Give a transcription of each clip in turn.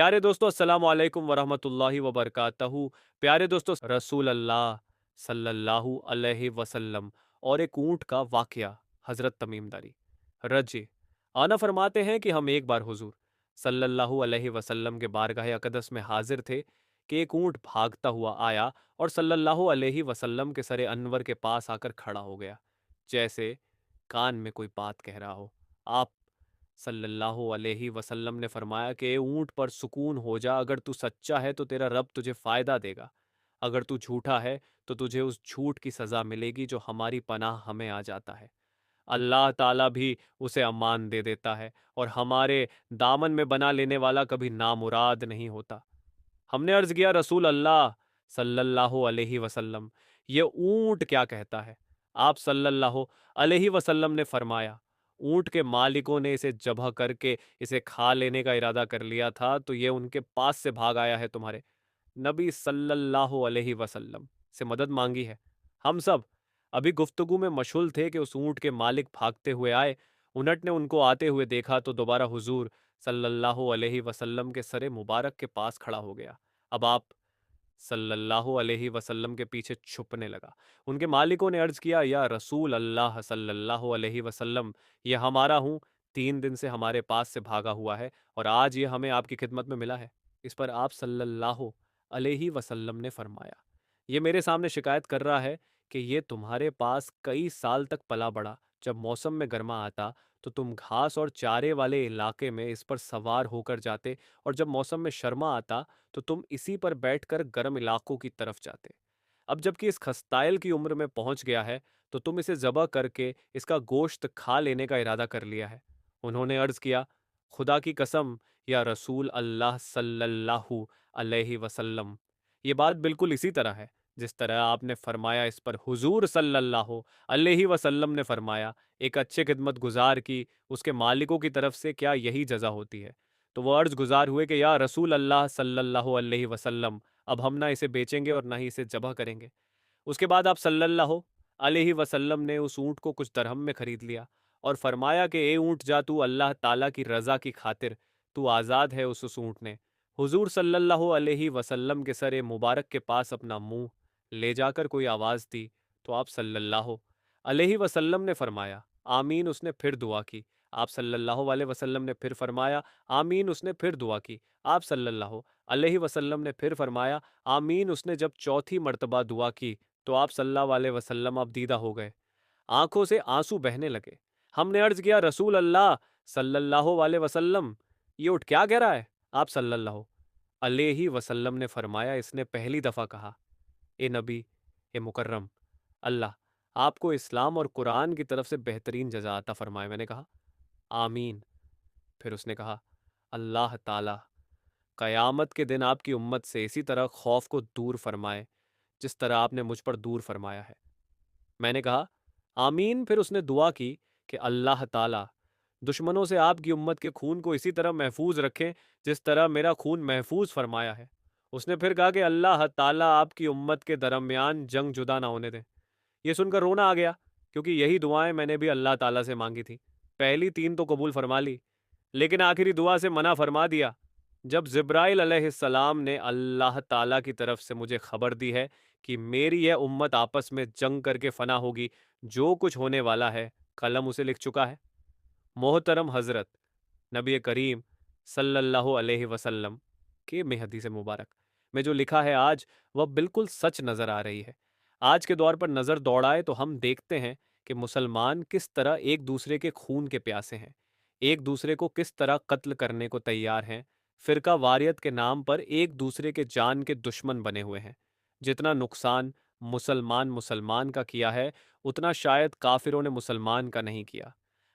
प्यारे दोस्तों, अस्सलाम वालेकुम वरहमतुल्लाहि वबरकातहू। प्यारे दोस्तों, रसूल अल्लाह सल्लल्लाहु अलैहि वसल्लम और एक ऊंट का वाकया। हजरत तमीमदारी रजी आना फरमाते हैं कि हम एक बार हुजूर सल्लल्लाहु अलैहि वसल्लम के बारगाह अकदस में हाजिर थे कि एक ऊंट भागता हुआ आया और सल्लल्लाहु अलैहि वसल्लम के सरे अनवर के पास आकर खड़ा हो गया, जैसे कान में कोई बात कह रहा हो। आप सल्लल्लाहु अलैहि वसल्लम ने फरमाया कि ऊंट पर सुकून हो जा, अगर तू सच्चा है तो तेरा रब तुझे फायदा देगा, अगर तू झूठा है तो तुझे उस झूठ की सजा मिलेगी जो हमारी पनाह हमें आ जाता है। अल्लाह ताला भी उसे अमान दे देता है और हमारे दामन में बना लेने वाला कभी नामुराद नहीं होता। हमने अर्ज किया, रसूल अल्लाह सल्लल्लाहु अलैहि वसल्लम, ये ऊंट क्या कहता है? आप सल्लल्लाहु अलैहि वसल्लम ने फरमाया, ऊंट के मालिकों ने इसे जबह करके इसे खा लेने का इरादा कर लिया था, तो ये उनके पास से भाग आया है। तुम्हारे नबी सल्लल्लाहु अलैहि वसल्लम से मदद मांगी है। हम सब अभी गुफ्तगू में मशगूल थे कि उस ऊंट के मालिक भागते हुए आए। उनट ने उनको आते हुए देखा तो दोबारा हुजूर सल्लल्लाहु अलैहि वसल्लम के सरे मुबारक के पास खड़ा हो गया। अब आप सल्लल्लाहु अलैहि वसल्लम के पीछे छुपने लगा। उनके मालिकों ने अर्ज किया, या रसूल अल्लाह सल्लल्लाहु अलैहि वसल्लम, ये हमारा हूँ, 3 दिन से हमारे पास से भागा हुआ है और आज ये हमें आपकी खिदमत में मिला है। इस पर आप सल्लल्लाहु अलैहि वसल्लम ने फरमाया, ये मेरे सामने शिकायत कर रहा है कि ये तुम्हारे पास कई साल तक पला बढ़ा। जब मौसम में गर्मा आता तो तुम घास और चारे वाले इलाके में इस पर सवार होकर जाते, और जब मौसम में शर्मा आता तो तुम इसी पर बैठकर गर्म इलाकों की तरफ जाते। अब जबकि इस खस्ताइल की उम्र में पहुंच गया है तो तुम इसे ज़बह करके इसका गोश्त खा लेने का इरादा कर लिया है। उन्होंने अर्ज किया, खुदा की कसम या रसूल अल्लाह सल्लल्लाहु अलैहि वसल्लम, ये बात बिल्कुल इसी तरह है जिस तरह आपने फरमाया। इस पर हुजूर सल्लल्लाहु अलैहि वसल्लम ने फरमाया, एक अच्छे खिदमत गुजार की उसके मालिकों की तरफ से क्या यही जजा होती है? तो वो अर्ज गुजार हुए कि या रसूल अल्लाह सल्लल्लाहु अलैहि वसल्लम, अब हम ना इसे बेचेंगे और ना ही इसे जबह करेंगे। उसके बाद आप सल्लल्लाहु अलैहि वसल्लम ने उस ऊंट को कुछ दरहम में खरीद लिया और फरमाया कि ए ऊंट, जा तू अल्लाह ताला की रजा की खातिर, तू आज़ाद है। उस ऊंट ने हुजूर सल्लल्लाहु अलैहि वसल्लम के सरे मुबारक के पास अपना मुंह ले जाकर कोई आवाज़ दी तो आप सल्लल्लाहु अलैहि वसल्लम ने फरमाया, आमीन। उसने फिर दुआ की। आप सल्लल्लाहु अलैहि वसल्लम ने फिर फरमाया, आमीन। उसने फिर दुआ की। आप सल्लल्लाहु अलैहि वसल्लम ने फिर फरमाया, आमीन। उसने जब चौथी मर्तबा दुआ की तो आप सल्लल्लाहु अलैहि वसल्लम अब दीदा हो गए, आंखों से आंसू बहने लगे। हमने अर्ज किया, रसूल अल्लाह सल्लल्लाहु अलैहि वसल्लम, ये उठ क्या कह रहा है? आप सल्लल्लाहु अलैहि वसल्लम ने फरमाया, इसने पहली दफा कहा, ए नबी, ए मुकर्रम, अल्लाह आपको इस्लाम और कुरान की तरफ से बेहतरीन जजा अता फरमाए। मैंने कहा, आमीन। फिर उसने कहा, अल्लाह ताला कयामत के दिन आपकी उम्मत से इसी तरह खौफ को दूर फरमाए जिस तरह आपने मुझ पर दूर फरमाया है। मैंने कहा, आमीन। फिर उसने दुआ की कि अल्लाह ताला दुश्मनों से आपकी उम्मत के खून को इसी तरह महफूज रखें जिस तरह मेरा खून महफूज फरमाया है। उसने फिर कहा कि अल्लाह ताला आपकी उम्मत के दरमियान जंग जुदा ना होने दें। ये सुनकर रोना आ गया, क्योंकि यही दुआएं मैंने भी अल्लाह ताला से मांगी थी। पहली 3 तो कबूल फरमा ली, लेकिन आखिरी दुआ से मना फरमा दिया। जब जिब्राइल अलैहिस्सलाम ने अल्लाह ताला की तरफ से मुझे खबर दी है कि मेरी यह उम्मत आपस में जंग करके फना होगी, जो कुछ होने वाला है कलम उसे लिख चुका है। मोहतरम हजरत नबी करीम सल्लल्लाहु अलैहि वसल्लम के में हदीस मुबारक में जो लिखा है आज, वह बिल्कुल सच नजर आ रही है। आज के दौर पर नजर दौड़ाए तो हम देखते हैं कि मुसलमान किस तरह एक दूसरे के खून के प्यासे हैं, एक दूसरे को किस तरह कत्ल करने को तैयार हैं, फिरका वारियत के नाम पर एक दूसरे के जान के दुश्मन बने हुए हैं। जितना नुकसान मुसलमान मुसलमान का किया है, उतना शायद काफिरों ने मुसलमान का नहीं किया।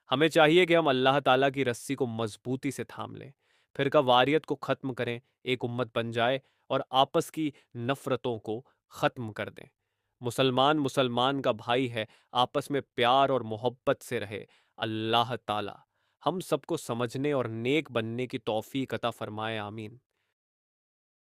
हमें चाहिए कि हम अल्लाह ताला की रस्सी को मजबूती से थाम लें, फिरका वारियत को ख़त्म करें, एक उम्मत बन जाए और आपस की नफ़रतों को ख़त्म कर दें। मुसलमान मुसलमान का भाई है, आपस में प्यार और मोहब्बत से रहे। अल्लाह ताला हम सबको समझने और नेक बनने की तौफीक अता फरमाए। आमीन।